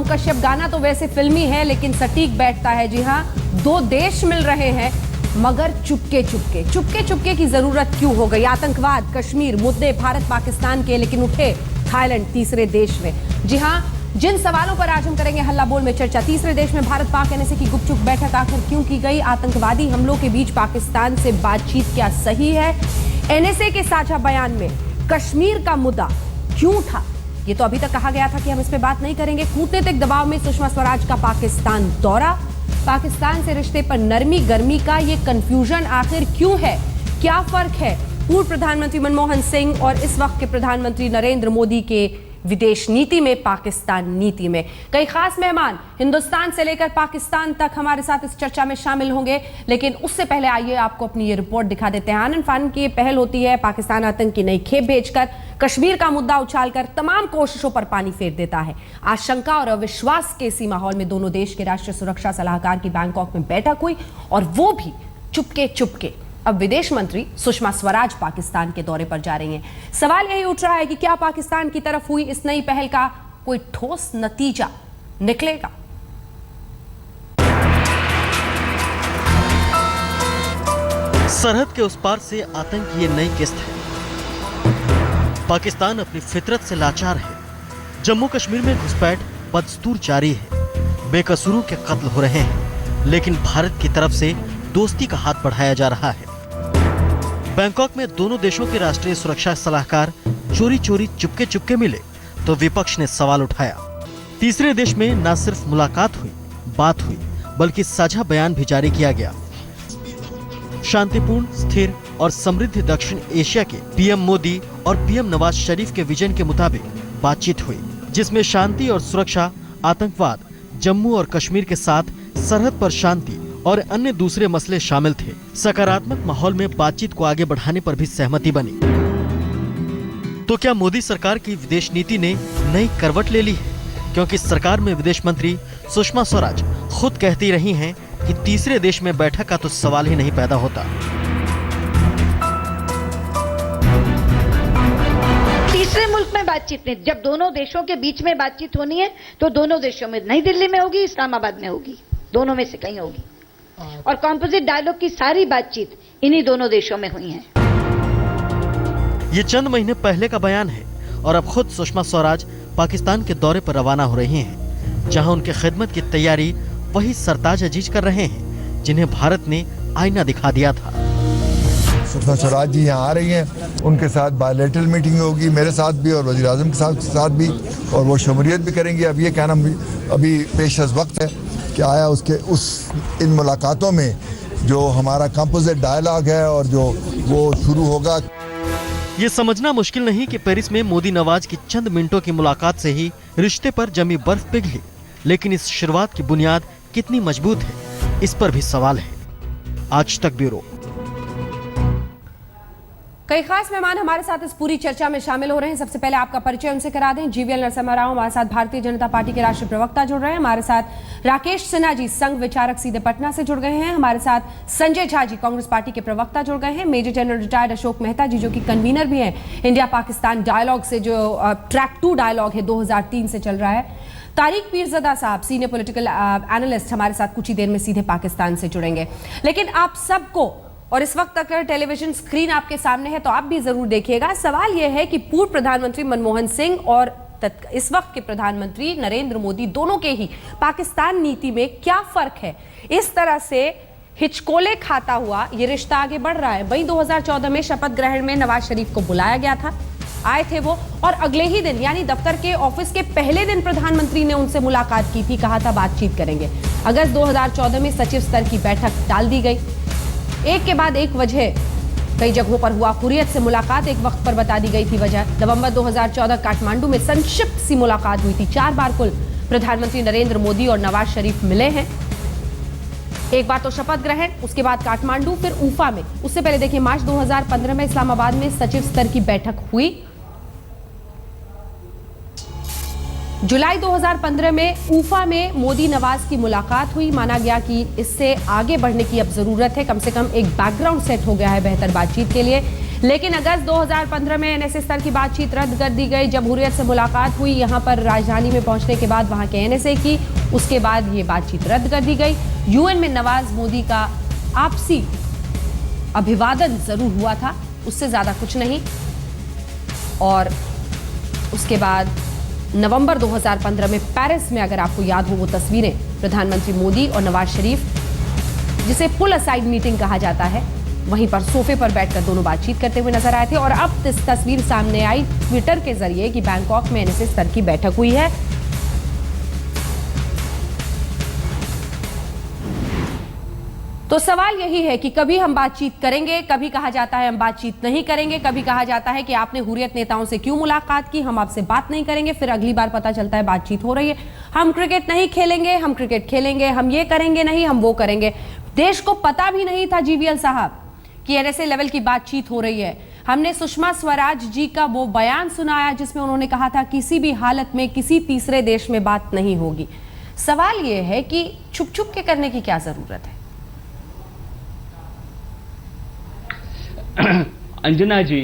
कश्यप गाना तो वैसे फिल्मी है लेकिन सटीक बैठता है। जी हाँ, दो देश मिल रहे हैं मगर चुपके चुपके। चुपके चुपके की जरूरत क्यों हो गई? आतंकवाद, कश्मीर, मुद्दे भारत पाकिस्तान के, लेकिन उठे थाईलैंड तीसरे देश में। जी हाँ, जिन सवालों पर आज हम करेंगे हल्ला बोल में चर्चा। तीसरे देश में भारत पाक एनएसए की गुपचुप बैठक आखिर क्यों की गई? आतंकवादी हमलों के बीच पाकिस्तान से बातचीत क्या सही है? एनएसए के साझा बयान में कश्मीर का मुद्दा क्यों था? ये तो अभी तक कहा गया था कि हम इस पे बात नहीं करेंगे। कूटनीतिक दबाव में सुषमा स्वराज का पाकिस्तान दौरा, पाकिस्तान से रिश्ते पर नरमी गर्मी का ये कंफ्यूजन आखिर क्यों है? क्या फर्क है पूर्व प्रधानमंत्री मनमोहन सिंह और इस वक्त के प्रधानमंत्री नरेंद्र मोदी के विदेश नीति में, पाकिस्तान नीति में? कई खास मेहमान हिंदुस्तान से लेकर पाकिस्तान तक हमारे साथ इस चर्चा में शामिल होंगे, लेकिन उससे पहले आइए आपको अपनी ये रिपोर्ट दिखा देते हैं। आनंद फान की पहल होती है, पाकिस्तान आतंक की नई खेप भेजकर कश्मीर का मुद्दा उछालकर तमाम कोशिशों पर पानी फेर देता है। आशंका और अविश्वास के इसी माहौल में दोनों देश के राष्ट्रीय सुरक्षा सलाहकार की बैंकॉक में बैठक हुई, और वो भी चुपके चुपके। अब विदेश मंत्री सुषमा स्वराज पाकिस्तान के दौरे पर जा रही हैं। सवाल यही उठ रहा है कि क्या पाकिस्तान की तरफ हुई इस नई पहल का कोई ठोस नतीजा निकलेगा? सरहद के उस पार से आतंक की ये नई किस्त है। पाकिस्तान अपनी फितरत से लाचार है। जम्मू कश्मीर में घुसपैठ बदस्तूर जारी है। बेकसूरों के कत्ल हो रहे हैं, लेकिन भारत की तरफ से दोस्ती का हाथ बढ़ाया जा रहा है। बैंकॉक में दोनों देशों के राष्ट्रीय सुरक्षा सलाहकार चोरी चोरी चुपके चुपके मिले तो विपक्ष ने सवाल उठाया। तीसरे देश में न सिर्फ मुलाकात हुई, बात हुई, बल्कि साझा बयान भी जारी किया गया। शांतिपूर्ण, स्थिर और समृद्ध दक्षिण एशिया के पीएम मोदी और पीएम नवाज शरीफ के विजन के मुताबिक बातचीत हुई, जिसमें शांति और सुरक्षा, आतंकवाद, जम्मू और कश्मीर के साथ सरहद पर शांति और अन्य दूसरे मसले शामिल थे। सकारात्मक माहौल में बातचीत को आगे बढ़ाने पर भी सहमति बनी। तो क्या मोदी सरकार की विदेश नीति ने नई करवट ले ली है? क्योंकि सरकार में विदेश मंत्री सुषमा स्वराज खुद कहती रही हैं कि तीसरे देश में बैठक का तो सवाल ही नहीं पैदा होता। तीसरे मुल्क में बातचीत नहीं। जब दोनों देशों के बीच में बातचीत होनी है तो दोनों देशों में, नई दिल्ली में होगी, इस्लामाबाद में होगी, दोनों में से कहीं होगी। और कॉम्पोजिट डायलॉग की सारी बातचीत इन्हीं दोनों देशों में हुई है। ये चंद महीने पहले का बयान है और अब खुद सुषमा स्वराज पाकिस्तान के दौरे पर रवाना हो रही हैं, जहां उनके खिदमत की तैयारी वही सरताज अजीज कर रहे हैं जिन्हें भारत ने आईना दिखा दिया था। सुषमा स्वराज जी यहाँ आ रही हैं, उनके साथ बायलैटरल मीटिंग होगी, मेरे साथ भी और वज़ीर आज़म के साथ भी, और वो शमूलियत भी करेंगे। अब ये कहना अभी पेश अज़ वक्त है कि आया इन मुलाकातों में जो हमारा कंपोजिट डायलॉग है और जो वो शुरू होगा। ये समझना मुश्किल नहीं कि पेरिस में मोदी नवाज की चंद मिनटों की मुलाकात से ही रिश्ते पर जमी बर्फ पिघली, लेकिन इस शुरुआत की बुनियाद कितनी मजबूत है, इस पर भी सवाल है। आज तक ब्यूरो। कई खास मेहमान हमारे साथ इस पूरी चर्चा में शामिल हो रहे हैं। सबसे पहले आपका परिचय उनसे करा दें। जीवीएल नरसिम्हा राव हमारे साथ भारतीय जनता पार्टी के राष्ट्रीय प्रवक्ता जुड़ रहे हैं। हमारे साथ राकेश सिन्हा जी, संघ विचारक सीधे पटना से जुड़ गए हैं। हमारे साथ संजय झा जी, कांग्रेस पार्टी के प्रवक्ता जुड़ गए हैं। Major general retired Ashok Mehta ji, जो कि कन्वीनर भी हैं इंडिया पाकिस्तान डायलॉग से, जो ट्रैक 2 डायलॉग है 2003 से चल रहा है। तारिक पीरज़ादा साहब, सीनियर पॉलिटिकल एनालिस्ट, हमारे साथ कुछ ही देर में सीधे पाकिस्तान से जुड़ेंगे। लेकिन आप सबको, और इस वक्त अगर टेलीविजन स्क्रीन आपके सामने है तो आप भी जरूर देखिएगा, सवाल यह है कि पूर्व प्रधानमंत्री मनमोहन सिंह और इस वक्त के प्रधानमंत्री नरेंद्र मोदी, दोनों के ही पाकिस्तान नीति में क्या फर्क है? इस तरह से हिचकोले खाता हुआ ये रिश्ता आगे बढ़ रहा है। वहीं 2014 में शपथ ग्रहण में नवाज शरीफ को बुलाया गया था, आए थे वो, और अगले ही दिन यानी दफ्तर के ऑफिस के पहले दिन प्रधानमंत्री ने उनसे मुलाकात की थी, कहा था बातचीत करेंगे। अगस्त 2014 में सचिव स्तर की बैठक टाल दी गई। एक के बाद एक वजह कई जगहों पर हुआ। हुर्रियत से मुलाकात एक वक्त पर बता दी गई थी वजह। नवंबर 2014 काठमांडू में संक्षिप्त सी मुलाकात हुई थी। 4 बार कुल प्रधानमंत्री नरेंद्र मोदी और नवाज शरीफ मिले हैं। एक बार तो शपथ ग्रहण, उसके बाद काठमांडू, फिर उफा में। उससे पहले देखिए, मार्च 2015 में इस्लामाबाद में सचिव स्तर की बैठक हुई। जुलाई 2015 में ऊफा में मोदी नवाज की मुलाकात हुई। माना गया कि इससे आगे बढ़ने की अब जरूरत है, कम से कम एक बैकग्राउंड सेट हो गया है बेहतर बातचीत के लिए। लेकिन अगस्त 2015 में एनएसए स्तर की बातचीत रद्द कर दी गई। जब हुर्रियत से मुलाकात हुई यहां पर राजधानी में पहुंचने के बाद वहां के एनएसए की, उसके बाद ये बातचीत रद्द कर दी गई। यूएन में नवाज मोदी का आपसी अभिवादन जरूर हुआ था, उससे ज्यादा कुछ नहीं। और उसके बाद नवंबर 2015 में पेरिस में, अगर आपको याद हो वो तस्वीरें, प्रधानमंत्री मोदी और नवाज शरीफ, जिसे पुल असाइड मीटिंग कहा जाता है, वहीं पर सोफे पर बैठकर दोनों बातचीत करते हुए नजर आए थे। और अब इस तस्वीर सामने आई ट्विटर के जरिए कि बैंकॉक में एनएसए स्तर की बैठक हुई है। तो सवाल यही है कि कभी हम बातचीत करेंगे, कभी कहा जाता है हम बातचीत नहीं करेंगे, कभी कहा जाता है कि आपने हुर्रियत नेताओं से क्यों मुलाकात की, हम आपसे बात नहीं करेंगे, फिर अगली बार पता चलता है बातचीत हो रही है। हम क्रिकेट नहीं खेलेंगे, हम क्रिकेट खेलेंगे, हम ये करेंगे नहीं, हम वो करेंगे। देश को पता भी नहीं था जीवीएल साहब कि एनएसए लेवल की बातचीत हो रही है। हमने सुषमा स्वराज जी का वो बयान सुनाया जिसमें उन्होंने कहा था किसी भी हालत में किसी तीसरे देश में बात नहीं होगी। सवाल यह है कि छुप छुप के करने की क्या जरूरत है? अंजना जी,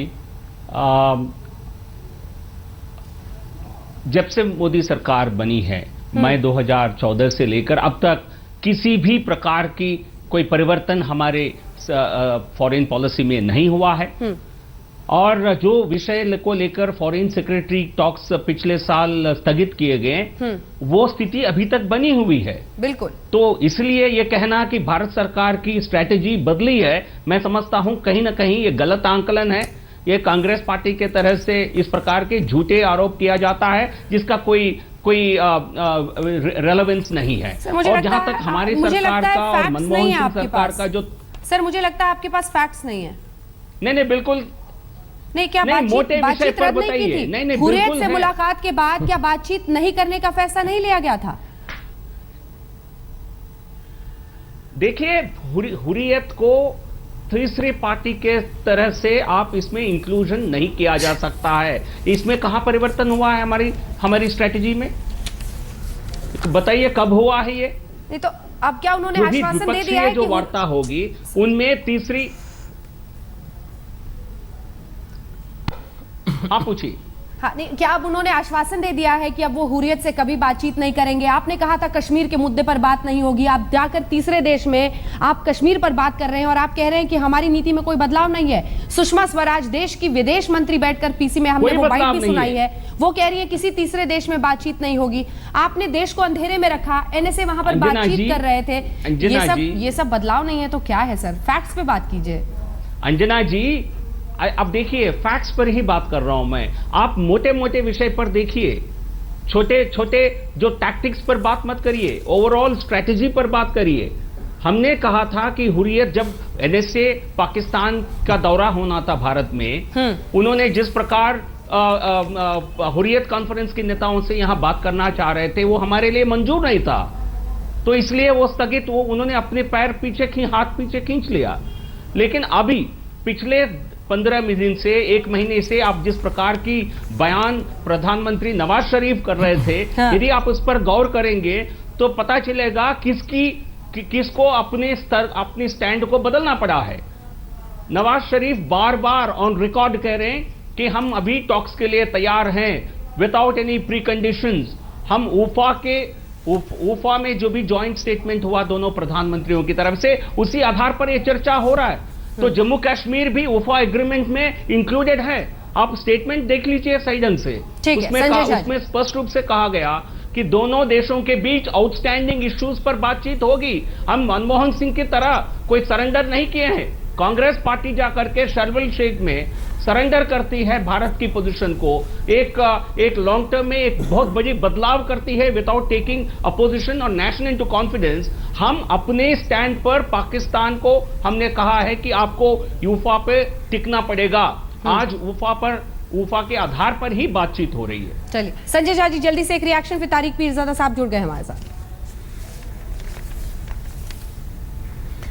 जब से मोदी सरकार बनी है, मई 2014 से लेकर अब तक किसी भी प्रकार की कोई परिवर्तन हमारे फॉरेन पॉलिसी में नहीं हुआ है। और जो विषय को लेकर फॉरेन सेक्रेटरी टॉक्स पिछले साल स्थगित किए गए, वो स्थिति अभी तक बनी हुई है। बिल्कुल। तो इसलिए ये कहना कि भारत सरकार की स्ट्रैटेजी बदली है, मैं समझता हूं कहीं ना कहीं ये गलत आंकलन है। ये कांग्रेस पार्टी के तरह से इस प्रकार के झूठे आरोप किया जाता है जिसका कोई रेलेवेंस नहीं है। और जहां तक हमारी सरकार का और मनमोहन सिंह सरकार का जो, सर मुझे लगता है आपके पास फैक्ट्स नहीं है। नहीं बिल्कुल नहीं। क्या बातचीत रद्द नहीं की थी? नहीं, हुर्रियत से मुलाकात के बाद क्या बातचीत नहीं करने का फैसला नहीं लिया गया था? देखिए, हुर्रियत को तीसरी पार्टी के तरह से आप इसमें इंक्लूजन नहीं किया जा सकता है। इसमें कहां परिवर्तन हुआ है हमारी स्ट्रेटजी में? बताइए कब हुआ है ये? नहीं तो अब क्या उन्होंने आश्वासन दे दिया है जो वार्ता होगी उनमें तीसरी, आप पूछिए। हाँ, नहीं, क्या अब उन्होंने आश्वासन दे दिया है कि अब वो हुर्रियत से कभी बातचीत नहीं करेंगे? आपने कहा था कश्मीर के मुद्दे पर बात नहीं होगी, आप जाकर तीसरे देश में आप कश्मीर पर बात कर रहे हैं और आप कह रहे हैं कि हमारी नीति में कोई बदलाव नहीं है। सुषमा स्वराज देश की विदेश मंत्री बैठकर पीसी में हमने वो बात भी सुनाई है, वो कह रही है किसी तीसरे देश में बातचीत नहीं होगी। आपने देश को अंधेरे में रखा, एनएसए वहां पर बातचीत कर रहे थे। ये सब बदलाव नहीं है तो क्या है सर? फैक्ट्स पे बात कीजिए। अंजना जी, अब देखिए, फैक्ट्स पर ही बात कर रहा हूं मैं। आप मोटे मोटे विषय पर देखिए, छोटे छोटे जो टैक्टिक्स पर बात मत करिए, ओवरऑल स्ट्रेटजी पर बात करिए। हमने कहा था कि हुर्रियत, जब एनएसए पाकिस्तान का दौरा होना था भारत में, उन्होंने जिस प्रकार हुर्रियत कॉन्फ्रेंस के नेताओं से यहां बात करना चाह रहे थे, वो हमारे लिए मंजूर नहीं था। तो इसलिए वो स्थगित, वो उन्होंने अपने पैर पीछे हाथ पीछे खींच लिया। लेकिन अभी पिछले 15 दिन से, 1 महीने से आप जिस प्रकार की बयान प्रधानमंत्री नवाज शरीफ कर रहे थे, यदि आप उस पर गौर करेंगे तो पता चलेगा किसको अपने स्टैंड को बदलना पड़ा है। नवाज शरीफ बार बार ऑन रिकॉर्ड कह रहे हैं कि हम अभी टॉक्स के लिए तैयार हैं विदाउट एनी प्री कंडीशंस। हम ऊफा में जो भी जॉइंट स्टेटमेंट हुआ दोनों प्रधानमंत्रियों की तरफ से, उसी आधार पर यह चर्चा हो रहा है। तो जम्मू कश्मीर भी ऊफा एग्रीमेंट में इंक्लूडेड है। आप स्टेटमेंट देख लीजिए सही ढंग से। उसमें स्पष्ट रूप से कहा गया कि दोनों देशों के बीच आउटस्टैंडिंग इश्यूज पर बातचीत होगी। हम मनमोहन सिंह की तरह कोई सरेंडर नहीं किए हैं। कांग्रेस पार्टी जाकर के शर्वल शेख में सरेंडर करती है भारत की पोजीशन को, एक लॉन्ग टर्म में एक बहुत बड़ी बदलाव करती है विदाउट टेकिंग अपोजिशन और नेशन इनटू कॉन्फिडेंस। हम अपने स्टैंड पर पाकिस्तान को हमने कहा है कि आपको यूफा पे टिकना पड़ेगा। आज ऊफा के आधार पर ही बातचीत हो रही है। चलिए संजय झा जी, जल्दी से एक रिएक्शन, फिर तारिक पीरजादा साहब जुड़ गए हमारे साथ।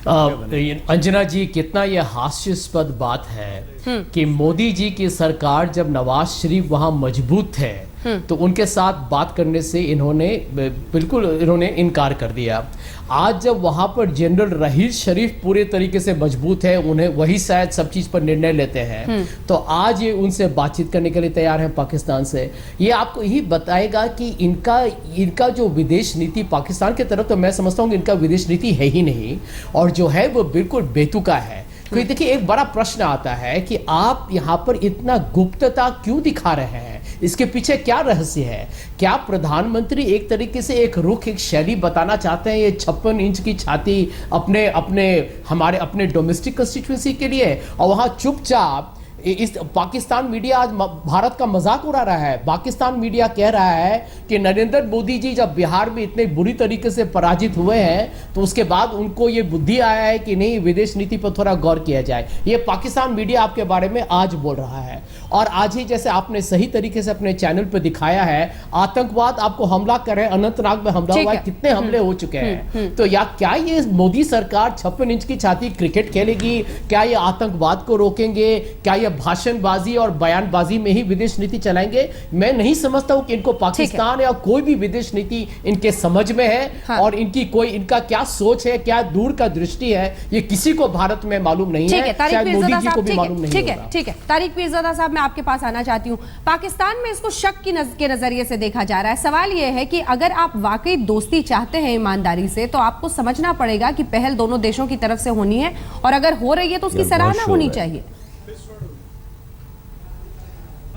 अंजना जी, कितना यह हास्यास्पद बात है कि मोदी जी की सरकार जब नवाज शरीफ वहां मजबूत थे तो उनके साथ बात करने से इन्होंने इनकार कर दिया। आज जब वहां पर जनरल रहील शरीफ पूरे तरीके से मजबूत है, उन्हें वही शायद सब चीज पर निर्णय लेते हैं, तो आज ये उनसे बातचीत करने के लिए तैयार हैं पाकिस्तान से। ये आपको यही बताएगा कि इनका जो विदेश नीति पाकिस्तान की तरफ, तो मैं समझता हूँ कि इनका विदेश नीति है ही नहीं, और जो है वो बिल्कुल बेतुका है। क्योंकि देखिए, एक बड़ा प्रश्न आता है कि आप यहाँ पर इतना गुप्तता क्यों दिखा रहे हैं, इसके पीछे क्या रहस्य है? क्या प्रधानमंत्री एक तरीके से एक रुख, एक शैली बताना चाहते हैं, ये 56 इंच की छाती अपने डोमेस्टिक कंस्टिट्यूएंसी के लिए, और वहां चुपचाप इस पाकिस्तान मीडिया आज भारत का मजाक उड़ा रहा है। पाकिस्तान मीडिया कह रहा है कि नरेंद्र मोदी जी जब बिहार में इतने बुरी तरीके से पराजित हुए हैं, तो उसके बाद उनको ये बुद्धि आया है कि नहीं, विदेश नीति पर थोड़ा गौर किया जाए। ये पाकिस्तान मीडिया आपके बारे में आज बोल रहा है। और आज ही जैसे आपने सही तरीके से अपने चैनल पर दिखाया है, आतंकवाद आपको हमला कर रहे हैं, अनंतनाग में हमला हुआ है, कितने हमले हो चुके हैं। तो क्या ये मोदी सरकार 56 इंच की छाती क्रिकेट खेलेगी? क्या ये आतंकवाद को रोकेंगे? क्या ये भाषणबाजी और बयानबाजी में ही विदेश नीति चलाएंगे? मैं नहीं समझता हूं कि इनको पाकिस्तान या कोई भी विदेश नीति इनके समझ में है। हाँ। और इनका क्या सोच है, क्या दूर का दृष्टि है, ये किसी को भारत में मालूम नहीं है। शायद मोदी जी को भी मालूम नहीं होगा। ठीक है, तारिक पीरज़ादा साहब, मैं आपके पास आना चाहती हूं। पाकिस्तान में इसको शक के नजरिए से देखा जा रहा है। सवाल यह है कि अगर आप वाकई दोस्ती चाहते हैं ईमानदारी से, तो आपको समझना पड़ेगा कि पहल दोनों देशों की तरफ से होनी है, और अगर हो रही है तो उसकी सराहना होनी चाहिए।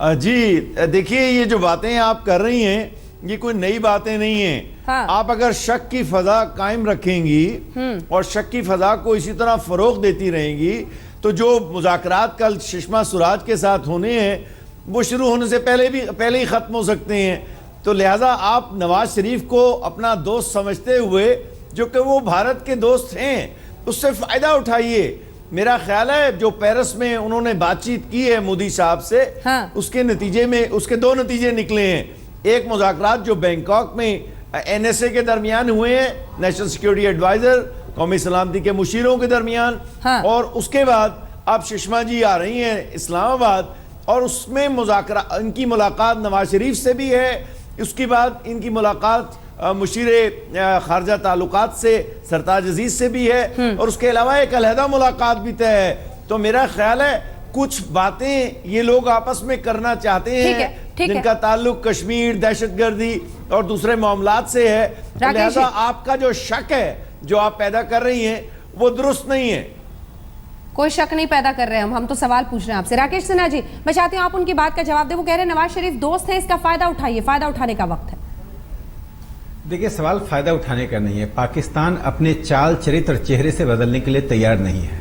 जी देखिए, ये जो बातें आप कर रही हैं, ये कोई नई बातें नहीं हैं। हाँ। आप अगर शक की फजा कायम रखेंगी और शक की फजा को इसी तरह फरोग देती रहेंगी, तो जो मुज़ाकरात कल सुषमा स्वराज के साथ होने हैं, वो शुरू होने से पहले ही ख़त्म हो सकते हैं। तो लिहाजा आप नवाज शरीफ को अपना दोस्त समझते हुए, जो कि वो भारत के दोस्त हैं, उससे फ़ायदा उठाइए। मेरा ख्याल है जो पेरिस में उन्होंने बातचीत की है मोदी साहब से, हाँ। उसके नतीजे में उसके 2 नतीजे निकले हैं। एक, मुज़ाकरात जो बैंकॉक में NSA के दरमियान हुए हैं, नेशनल सिक्योरिटी एडवाइजर, कौमी सलामती के मुशीरों के दरमियान, हाँ। और उसके बाद अब सुषमा जी आ रही हैं इस्लामाबाद, और उसमें इनकी मुलाकात नवाज शरीफ से भी है। उसके बाद इनकी मुलाकात मुशीरे खारजा ताल्लुकात से सरताज अजीज से भी है, और उसके अलावा एक अलहदा मुलाकात भी तय है। तो मेरा ख्याल है कुछ बातें ये लोग आपस में करना चाहते हैं, जिनका ताल्लुक कश्मीर, दहशतगर्दी और दूसरे मामलात से है। तो लिहाजा आपका जो शक है जो आप पैदा कर रही हैं, वो दुरुस्त नहीं है। कोई शक नहीं पैदा कर रहे हैं हम तो सवाल पूछ रहे हैं आपसे। राकेश सिन्हा जी, मैं चाहती हूँ आप उनकी बात का जवाब दें। वो कह रहे हैं नवाज शरीफ दोस्त हैं, इसका फायदा उठाइए, फायदा उठाने का वक्त है। देखिए, सवाल फायदा उठाने का नहीं है। पाकिस्तान अपने चाल, चरित्र, चेहरे से बदलने के लिए तैयार नहीं है।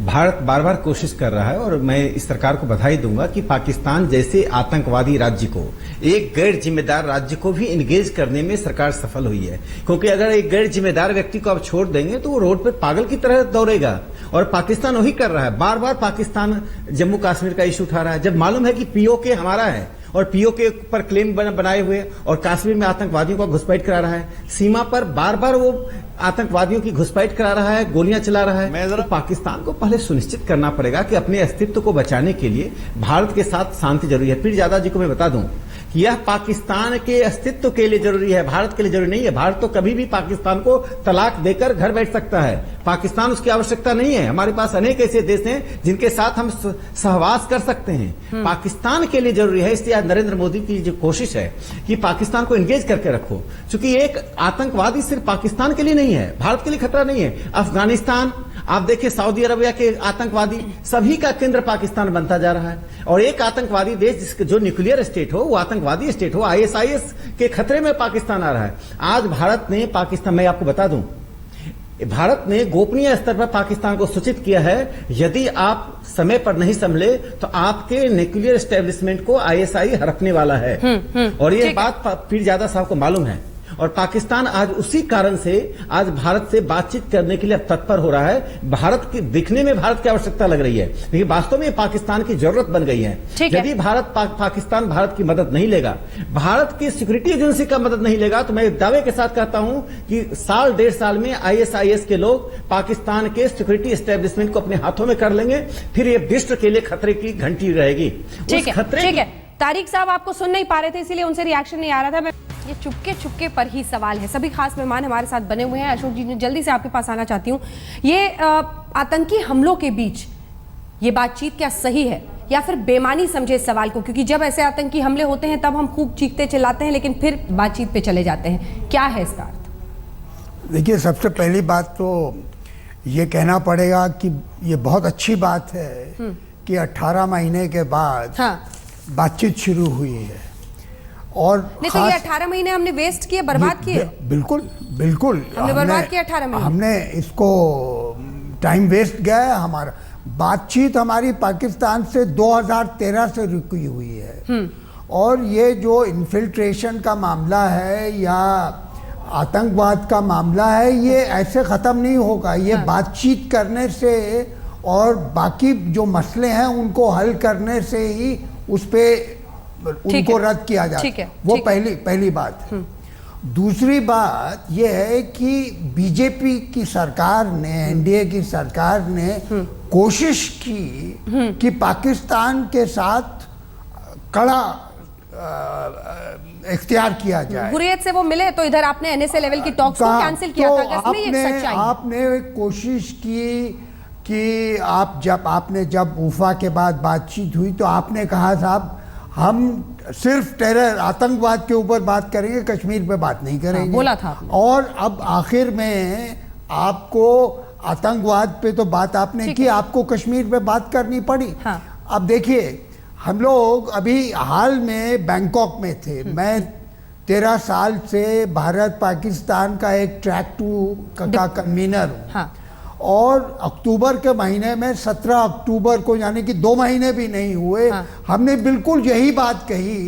भारत बार बार कोशिश कर रहा है, और मैं इस सरकार को बधाई दूंगा कि पाकिस्तान जैसे आतंकवादी राज्य को, एक गैर जिम्मेदार राज्य को भी इंगेज करने में सरकार सफल हुई है। क्योंकि अगर एक गैर जिम्मेदार व्यक्ति को आप छोड़ देंगे तो वो रोड पे पागल की तरह दौड़ेगा, और पाकिस्तान वही कर रहा है। बार बार पाकिस्तान जम्मू कश्मीर का इशू उठा रहा है, जब मालूम है कि POK हमारा है, और POK पर क्लेम बनाए हुए, और कश्मीर में आतंकवादियों का घुसपैठ करा रहा है। सीमा पर बार बार वो आतंकवादियों की घुसपैठ करा रहा है, गोलियां चला रहा है। तो पाकिस्तान को पहले सुनिश्चित करना पड़ेगा कि अपने अस्तित्व को बचाने के लिए भारत के साथ शांति जरूरी है। पीरज़ादा जी को मैं बता दूं कि यह पाकिस्तान के अस्तित्व के लिए जरूरी है, भारत के लिए जरूरी नहीं है। भारत तो कभी भी पाकिस्तान को तलाक देकर घर बैठ सकता है, पाकिस्तान उसकी आवश्यकता नहीं है। हमारे पास अनेक ऐसे देश हैं जिनके साथ हम सहवास कर सकते हैं। पाकिस्तान के लिए जरूरी है। इसलिए नरेंद्र मोदी की जो कोशिश है कि पाकिस्तान को एंगेज करके रखो, क्योंकि एक आतंकवादी सिर्फ पाकिस्तान के लिए नहीं है, भारत के लिए खतरा नहीं है। अफगानिस्तान, आप देखिए सऊदी अरबिया के आतंकवादी, सभी का केंद्र पाकिस्तान बनता जा रहा है। और एक आतंकवादी देश जिसके जो न्यूक्लियर स्टेट हो, वो आतंकवादी स्टेट हो, ISIS के खतरे में पाकिस्तान आ रहा है। आज भारत ने पाकिस्तान, मैं आपको बता दूं, भारत ने गोपनीय स्तर पर पाकिस्तान को सूचित किया है, यदि आप समय पर नहीं संभले तो आपके न्यूक्लियर एस्टेब्लिशमेंट को ISI हड़पने वाला है। और ये बात पीरज़ादा साहब को मालूम है, और पाकिस्तान आज उसी कारण से आज भारत से बातचीत करने के लिए अब तत्पर हो रहा है। भारत की दिखने में भारत की आवश्यकता लग रही है, लेकिन वास्तव में पाकिस्तान की जरूरत बन गई है। यदि पाकिस्तान भारत की मदद नहीं लेगा, भारत की सिक्योरिटी एजेंसी का मदद नहीं लेगा, तो मैं दावे के साथ कहता हूं कि साल 1.5 साल में ISIS के लोग पाकिस्तान के सिक्योरिटी एस्टेब्लिशमेंट को अपने हाथों में कर लेंगे। फिर ये विश्व के लिए खतरे की घंटी रहेगी। ठीक है, तारिक साहब आपको सुन नहीं पा रहे थे, इसीलिए उनसे रिएक्शन नहीं आ रहा था। मैं ये चुपके चुपके पर ही सवाल है। सभी खास मेहमान हमारे साथ बने हुए हैं। अशोक जी, जल्दी से आपके पास आना चाहती हूँ। ये आतंकी हमलों के बीच ये बातचीत क्या सही है या फिर बेमानी समझे इस सवाल को? क्योंकि जब ऐसे आतंकी हमले होते हैं तब हम खूब चीखते चिल्लाते हैं, लेकिन फिर बातचीत पे चले जाते हैं। क्या है इसका अर्थ? देखिए, सबसे पहली बात तो ये कहना पड़ेगा कि ये बहुत अच्छी बात है कि 18 महीने के बाद बातचीत शुरू हुई है। और नहीं तो ये 18 महीने हमने वेस्ट किए, बर्बाद किए। बिल्कुल बिल्कुल हमने बर्बाद किए 18 महीने। हमने इसको टाइम वेस्ट गया है हमारा। बातचीत हमारी पाकिस्तान से 2013 से रुकी हुई है। और ये जो इन्फिल्ट्रेशन का मामला है या आतंकवाद का मामला है, ये ऐसे ख़त्म नहीं होगा। ये बातचीत करने से और बाकी जो मसले हैं उनको हल करने से ही उस पे उनको रद्द किया जाए। वो पहली बात है। दूसरी बात यह है कि बीजेपी की सरकार ने, एनडीए की सरकार ने कोशिश की कि पाकिस्तान के साथ कड़ा इख्तियार किया जाए। हुर्रियत से वो मिले तो इधर आपने एनएसए लेवल की टॉक्स को कैंसिल किया था। अगस्त में ये सच्चाई है। आपने कोशिश की कि जब उफा के बाद बातचीत हुई तो आपने कहा साहब हम सिर्फ टेरर आतंकवाद के ऊपर बात करेंगे, कश्मीर पे बात नहीं करेंगे। बोला था आपने। और अब आखिर में आपको आतंकवाद पे तो बात आपने की, आपको कश्मीर पे बात करनी पड़ी। अब देखिए, हम लोग अभी हाल में बैंकॉक में थे। मैं 13 साल से भारत पाकिस्तान का एक ट्रैक 2 का कन्वीनर हूँ। और अक्टूबर के महीने में 17 अक्टूबर को, यानी कि 2 महीने भी नहीं हुए, हमने बिल्कुल यही बात कही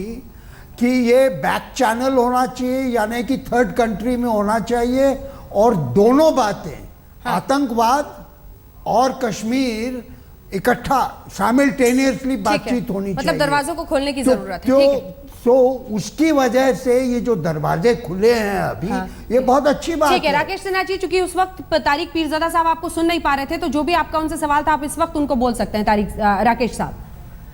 कि ये बैक चैनल होना चाहिए, यानी कि थर्ड कंट्री में होना चाहिए। और दोनों बातें, आतंकवाद और कश्मीर, इकट्ठा साइमल्टेनियसली बातचीत होनी चाहिए। मतलब दरवाजों को खोलने की जरूरत है। तो उसकी वजह से ये जो दरवाजे खुले हैं अभी, ये बहुत अच्छी बात है। ठीक है राकेश सिन्हा जी, चूंकि उस वक्त तारिक पीरजादा साहब आपको सुन नहीं पा रहे थे, तो जो भी आपका उनसे सवाल था आप इस वक्त उनको बोल सकते हैं। राकेश साहब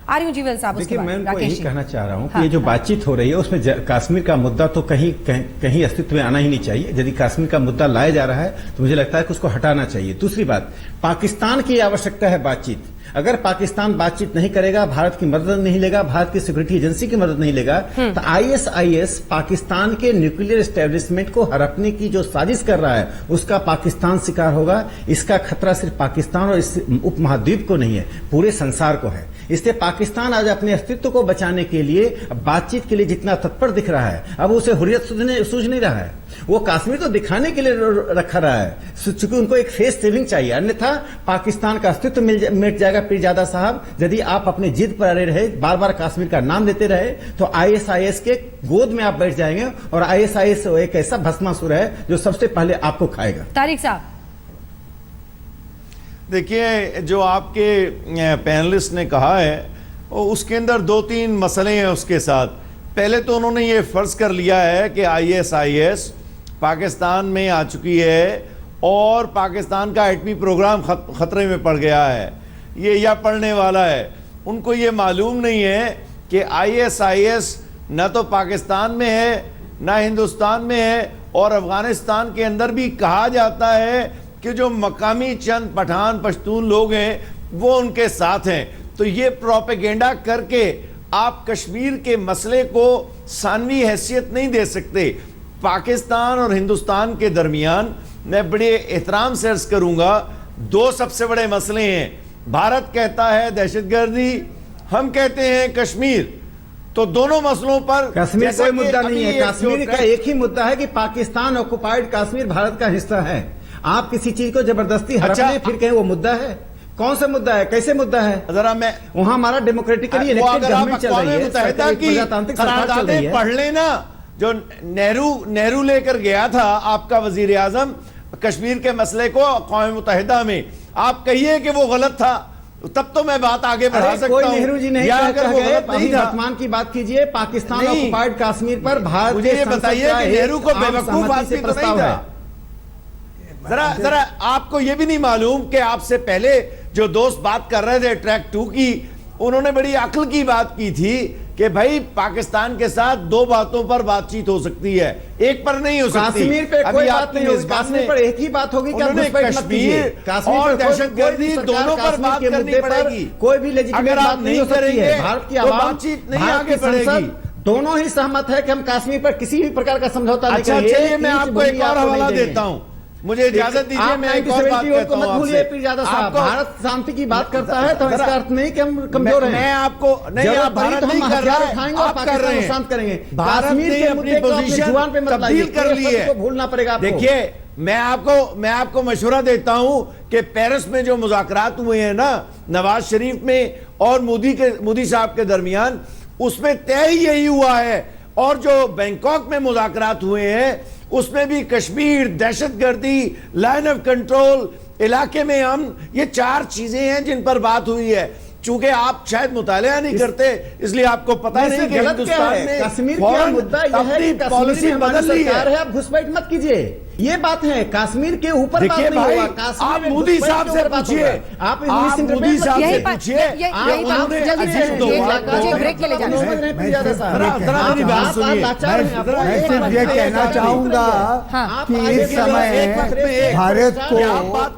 आ रही हूँ, जीवल साहब। देखिए, मैं उनको यही कहना चाह रहा हूँ कि ये जो बातचीत हो रही है उसमें कश्मीर का मुद्दा तो कहीं अस्तित्व में आना ही नहीं चाहिए। यदि कश्मीर का मुद्दा लाया जा रहा है तो मुझे लगता है कि उसको हटाना चाहिए। दूसरी बात, पाकिस्तान की आवश्यकता है बातचीत। अगर पाकिस्तान बातचीत नहीं करेगा, भारत की मदद नहीं लेगा, भारत की सिक्योरिटी एजेंसी की मदद नहीं लेगा, तो आईएसआईएस पाकिस्तान के न्यूक्लियर एस्टेब्लिशमेंट को हड़पने की जो साजिश कर रहा है उसका पाकिस्तान शिकार होगा। इसका खतरा सिर्फ पाकिस्तान और इस उपमहाद्वीप को नहीं है, पूरे संसार को है। इसलिए पाकिस्तान आज अपने अस्तित्व को बचाने के लिए बातचीत के लिए जितना तत्पर दिख रहा है, अब उसे हुर्रियत सूझ नहीं रहा है। वो कश्मीर तो दिखाने के लिए रखा रहा है, चूंकि उनको एक फेस सेविंग चाहिए, अन्यथा पाकिस्तान का अस्तित्व मिट जाएगा। पीरजादा साहब, यदि आप अपने जिद पर अड़े रहे, बार बार कश्मीर का नाम लेते रहे, तो आईएसआईएस के गोद में आप बैठ जाएंगे और आईएसआईएस एक ऐसा भस्मासुर है जो सबसे पहले आपको खाएगा। तारिक साहब, देखिए, जो आपके पैनलिस्ट ने कहा है उसके अंदर 2-3 मसले हैं उसके साथ। पहले तो उन्होंने ये फर्ज कर लिया है कि आईएसआईएस पाकिस्तान में आ चुकी है और पाकिस्तान का एटमी प्रोग्राम खतरे में पड़ गया है, ये या पड़ने वाला है। उनको ये मालूम नहीं है कि आईएसआईएस न तो पाकिस्तान में है न हिंदुस्तान में है, और अफगानिस्तान के अंदर भी कहा जाता है कि जो मकामी चंद पठान पश्तून लोग हैं वो उनके साथ हैं। तो ये प्रोपेगेंडा करके आप कश्मीर के मसले को सानवी हैसियत नहीं दे सकते। पाकिस्तान और हिंदुस्तान के दरमियान मैं बड़े एहतराम से अर्ज करूंगा, 2 सबसे बड़े मसले हैं। भारत कहता है दहशतगर्दी, हम कहते हैं कश्मीर। तो दोनों मसलों पर कश्मीर कोई मुद्दा नहीं है। कश्मीर का एक ही मुद्दा है कि पाकिस्तान ऑक्युपाइड कश्मीर भारत का हिस्सा है। आप किसी चीज को जबरदस्ती हटाने फिर कहें वो मुद्दा है। कौन सा मुद्दा है, कैसे मुद्दा है? जरा मैं वहां हमारा डेमोक्रेटिकली इलेक्टेड गवर्नमेंट चल रही है, प्रजातांत्रिक सरकार चल रही है। पढ़ लेना, जो नेहरू लेकर गया था आपका वजीर आजम कश्मीर के मसले को अक़वाम मुत्तहिदा में, आप कहिए कि वो गलत था, तब तो मैं बात आगे बढ़ा सकता हूं। कोई नेहरू जी नहीं कह गए, वर्तमान की बात कीजिए। पाकिस्तान ऑक्युपाइड कश्मीर पर भारत, मुझे ये बताइए कि नेहरू को बेवकूफ आदमी तो नहीं था। जरा आपको ये भी नहीं मालूम कि आपसे पहले जो दोस्त बात कर रहे थे ट्रैक 2 की, उन्होंने बड़ी अक्ल की बात की थी कि भाई पाकिस्तान के साथ दो बातों पर बातचीत हो सकती है, एक पर नहीं हो सकती। कश्मीर पे कोई बात नहीं होगी, कश्मीर पर एक ही बात होगी कि उन्होंने कश्मीर और दहशतगर्दी दोनों पर बात करनी पड़ेगी। कोई भी लेजिटिमेट बात नहीं हो सकती है। भारत की आवाम, बातचीत नहीं आगे बढ़ेगी। दोनों ही सहमत है कि हम कश्मीर पर किसी भी प्रकार का समझौता नहीं करेंगे। अच्छा, चलिए मैं आपको एक और हवाला देता हूं, मुझे इजाजत दीजिए, मैं एक और बात कहता हूं आपसे। भारत शांति की बात करता है तो इसका अर्थ नहीं कि हम कमजोर हैं। मैं आपको नहीं, आप भारत नहीं कर रहे हैं, आप कर रहे हैं। शांत करेंगे। भारत ने अपनी पोजीशन तब्दील कर ली है, भूलना पड़ेगा। देखिए मैं आपको मशवरा देता हूं कि पेरिस में जो मुज़ाकरात हुए हैं ना नवाज शरीफ में और मोदी साहब के दरमियान, उसमें तय यही हुआ है। और जो बैंकॉक में मुज़ाकरात हुए हैं उसमें भी कश्मीर, दहशतगर्दी, लाइन ऑफ कंट्रोल, इलाके में हम, ये 4 चीजें हैं जिन पर बात हुई है। चूंकि आप शायद मुतालिया नहीं करते इसलिए आपको पता नहीं कि हिंदुस्तान में कश्मीर का मुद्दा यह है कि पॉलिसी बदल ली है। आप घुसपैठ मत कीजिए, ये बात है। कश्मीर के ऊपर बात नहीं भाई, होगा। आप मोदी साहब से पूछिए, आप मोदी साहब से पूछिए। ब्रेक के लिए जाना मैं सिर्फ ये कहना चाहूंगा कि इस समय भारत को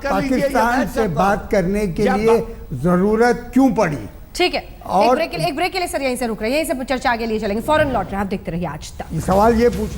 पाकिस्तान से बात करने के लिए जरूरत क्यों पड़ी। ठीक है, और एक ब्रेक के लिए सर यहीं से रुक रहे हैं, यहीं से चर्चा आगे लिए चलेंगे, फौरन लौट रहे हैं, आप देखते रहिए आज तक। सवाल ये पूछ